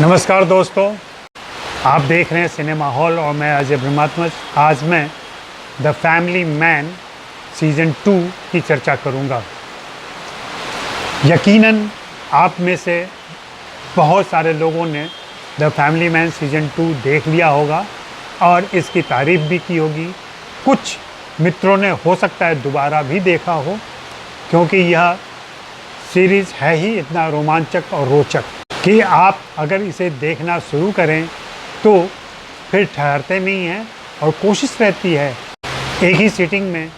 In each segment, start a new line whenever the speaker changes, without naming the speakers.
नमस्कार दोस्तों, आप देख रहे हैं सिनेमा हॉल और मैं अजय ब्रह्मात्मज। आज मैं द फैमिली मैन सीज़न 2 की चर्चा करूंगा। यकीनन आप में से बहुत सारे लोगों ने द फैमिली मैन सीज़न 2 देख लिया होगा और इसकी तारीफ़ भी की होगी। कुछ मित्रों ने हो सकता है दोबारा भी देखा हो, क्योंकि यह सीरीज़ है ही इतना रोमांचक और रोचक कि आप अगर इसे देखना शुरू करें तो फिर ठहरते नहीं हैं और कोशिश रहती है एक ही सीटिंग में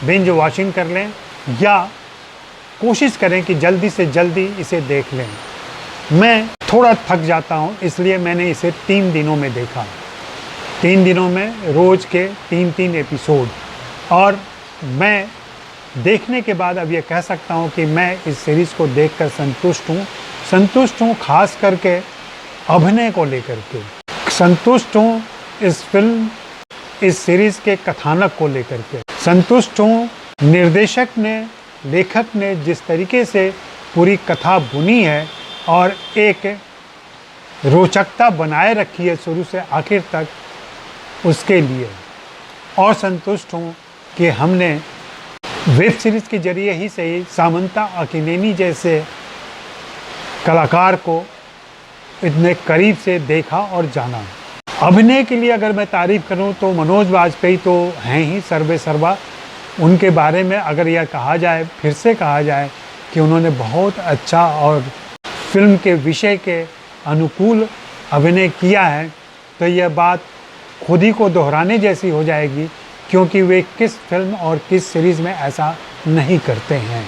बिंज वॉचिंग कर लें या कोशिश करें कि जल्दी से जल्दी इसे देख लें। मैं थोड़ा थक जाता हूं, इसलिए मैंने इसे 3 दिनों में देखा। 3 दिनों में रोज़ के 3-3 एपिसोड, और मैं देखने के बाद अब ये कह सकता हूँ कि मैं इस सीरीज़ को देखकर संतुष्ट हूँ, खास करके अभिनय को लेकर के संतुष्ट हूँ, इस सीरीज़ के कथानक को लेकर के संतुष्ट हूँ। निर्देशक ने, लेखक ने जिस तरीके से पूरी कथा बुनी है और एक रोचकता बनाए रखी है शुरू से आखिर तक, उसके लिए। और संतुष्ट हूँ कि हमने वेब सीरीज़ के जरिए ही सही सामंता अकिनेनी जैसे कलाकार को इतने करीब से देखा और जाना। अभिनय के लिए अगर मैं तारीफ़ करूं तो मनोज वाजपेयी तो हैं ही सर्वे सर्वा। उनके बारे में अगर यह कहा जाए, फिर से कहा जाए कि उन्होंने बहुत अच्छा और फिल्म के विषय के अनुकूल अभिनय किया है, तो यह बात खुद ही को दोहराने जैसी हो जाएगी, क्योंकि वे किस फिल्म और किस सीरीज़ में ऐसा नहीं करते हैं।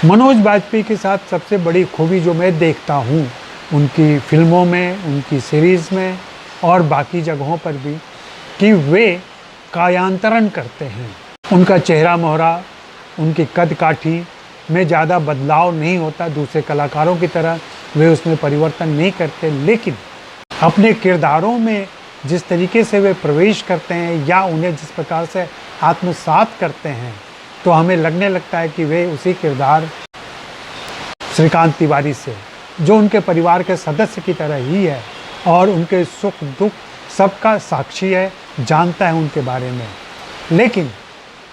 मनोज वाजपेयी के साथ सबसे बड़ी खूबी जो मैं देखता हूँ उनकी फिल्मों में, उनकी सीरीज़ में और बाकी जगहों पर भी, कि वे कायांतरण करते हैं। उनका चेहरा मोहरा, उनकी कद काठी में ज़्यादा बदलाव नहीं होता, दूसरे कलाकारों की तरह वे उसमें परिवर्तन नहीं करते, लेकिन अपने किरदारों में जिस तरीके से वे प्रवेश करते हैं या उन्हें जिस प्रकार से आत्मसात करते हैं, तो हमें लगने लगता है कि वे उसी किरदार श्रीकांत तिवारी से, जो उनके परिवार के सदस्य की तरह ही है और उनके सुख दुख सबका साक्षी है, जानता है उनके बारे में। लेकिन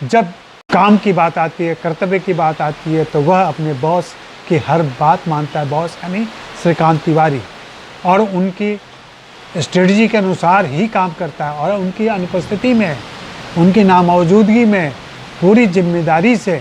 जब काम की बात आती है, कर्तव्य की बात आती है, तो वह अपने बॉस की हर बात मानता है। बॉस यानी श्रीकांत तिवारी, और उनकी स्ट्रेटजी के अनुसार ही काम करता है और उनकी अनुपस्थिति में, उनकी नामौजूदगी में पूरी जिम्मेदारी से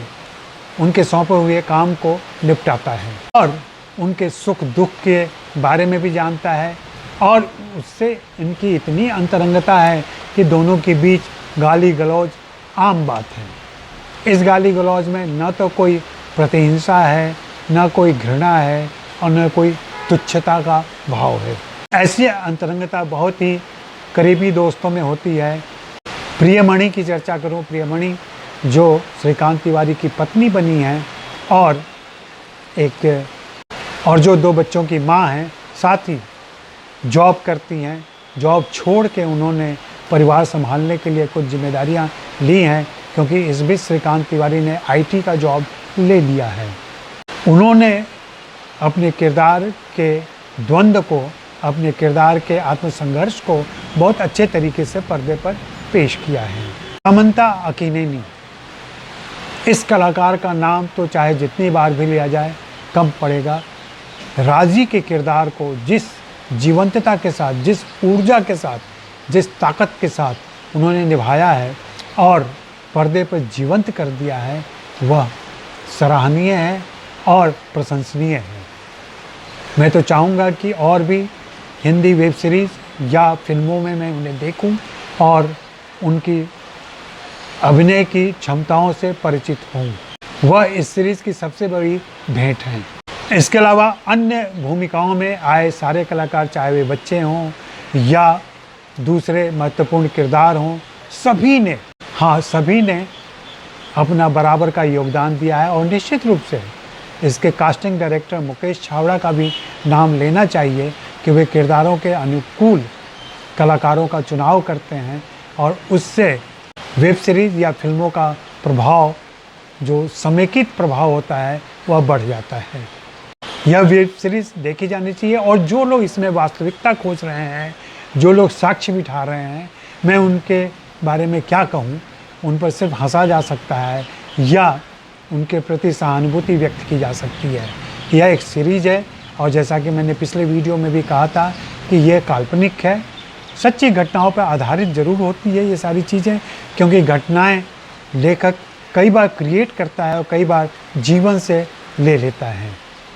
उनके सौंपे हुए काम को निपटाता है और उनके सुख दुख के बारे में भी जानता है। और उससे इनकी इतनी अंतरंगता है कि दोनों के बीच गाली गलौज आम बात है। इस गाली गलौज में न तो कोई प्रतिहिंसा है, न कोई घृणा है और न कोई तुच्छता का भाव है। ऐसी अंतरंगता बहुत ही करीबी दोस्तों में होती है। प्रियमणि की चर्चा करूं, प्रियमणि जो श्रीकांत तिवारी की पत्नी बनी है और जो 2 बच्चों की माँ हैं, साथ ही जॉब करती हैं। जॉब छोड़ के उन्होंने परिवार संभालने के लिए कुछ जिम्मेदारियां ली हैं, क्योंकि इस बीच श्रीकांत तिवारी ने IT का जॉब ले लिया है। उन्होंने अपने किरदार के द्वंद्व को, अपने किरदार के आत्मसंघर्ष को बहुत अच्छे तरीके से पर्दे पर पेश किया है। सामंता अकिनेनी, इस कलाकार का नाम तो चाहे जितनी बार भी लिया जाए कम पड़ेगा। राजी के किरदार को जिस जीवंतता के साथ, जिस ऊर्जा के साथ, जिस ताकत के साथ उन्होंने निभाया है और पर्दे पर जीवंत कर दिया है, वह सराहनीय है और प्रशंसनीय है। मैं तो चाहूँगा कि और भी हिंदी वेब सीरीज़ या फिल्मों में मैं उन्हें देखूं और उनकी अभिनय की क्षमताओं से परिचित हूँ। वह इस सीरीज़ की सबसे बड़ी भेंट हैं। इसके अलावा अन्य भूमिकाओं में आए सारे कलाकार, चाहे वे बच्चे हों या दूसरे महत्वपूर्ण किरदार हों, सभी ने अपना बराबर का योगदान दिया है। और निश्चित रूप से इसके कास्टिंग डायरेक्टर मुकेश छावड़ा का भी नाम लेना चाहिए कि वे किरदारों के अनुकूल कलाकारों का चुनाव करते हैं और उससे वेब सीरीज़ या फिल्मों का प्रभाव, जो समेकित प्रभाव होता है, वह बढ़ जाता है। यह वेब सीरीज़ देखी जानी चाहिए। और जो लोग इसमें वास्तविकता खोज रहे हैं, जो लोग साक्ष्य बिठा रहे हैं, मैं उनके बारे में क्या कहूँ, उन पर सिर्फ हंसा जा सकता है या उनके प्रति सहानुभूति व्यक्त की जा सकती है। यह एक सीरीज़ है और जैसा कि मैंने पिछले वीडियो में भी कहा था कि यह काल्पनिक है, सच्ची घटनाओं पर आधारित ज़रूर होती है ये सारी चीज़ें, क्योंकि घटनाएं लेखक कई बार क्रिएट करता है और कई बार जीवन से ले लेता है।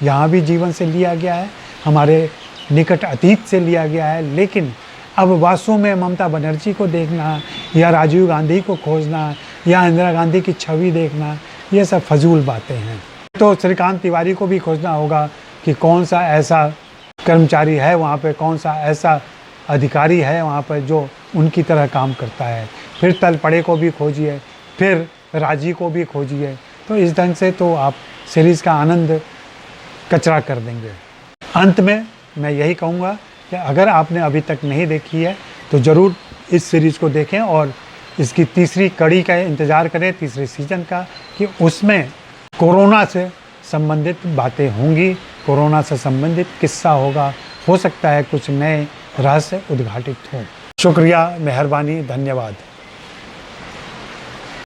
यहाँ भी जीवन से लिया गया है, हमारे निकट अतीत से लिया गया है, लेकिन अब वास्तव में ममता बनर्जी को देखना या राजीव गांधी को खोजना या इंदिरा गांधी की छवि देखना, ये सब फजूल बातें हैं। तो श्रीकांत तिवारी को भी खोजना होगा कि कौन सा ऐसा कर्मचारी है वहाँ पे, कौन सा ऐसा अधिकारी है वहाँ पर जो उनकी तरह काम करता है। फिर तलपड़े को भी खोजिए, फिर राजी को भी खोजिए। तो इस ढंग से तो आप सीरीज़ का आनंद कचरा कर देंगे। अंत में मैं यही कहूँगा कि अगर आपने अभी तक नहीं देखी है तो ज़रूर इस सीरीज़ को देखें और इसकी तीसरी कड़ी का इंतज़ार करें, तीसरे सीज़न का, कि उसमें कोरोना से संबंधित बातें होंगी, कोरोना से संबंधित किस्सा होगा, हो सकता है कुछ नए रहस्य उद्घाटित हों। शुक्रिया, मेहरबानी, धन्यवाद।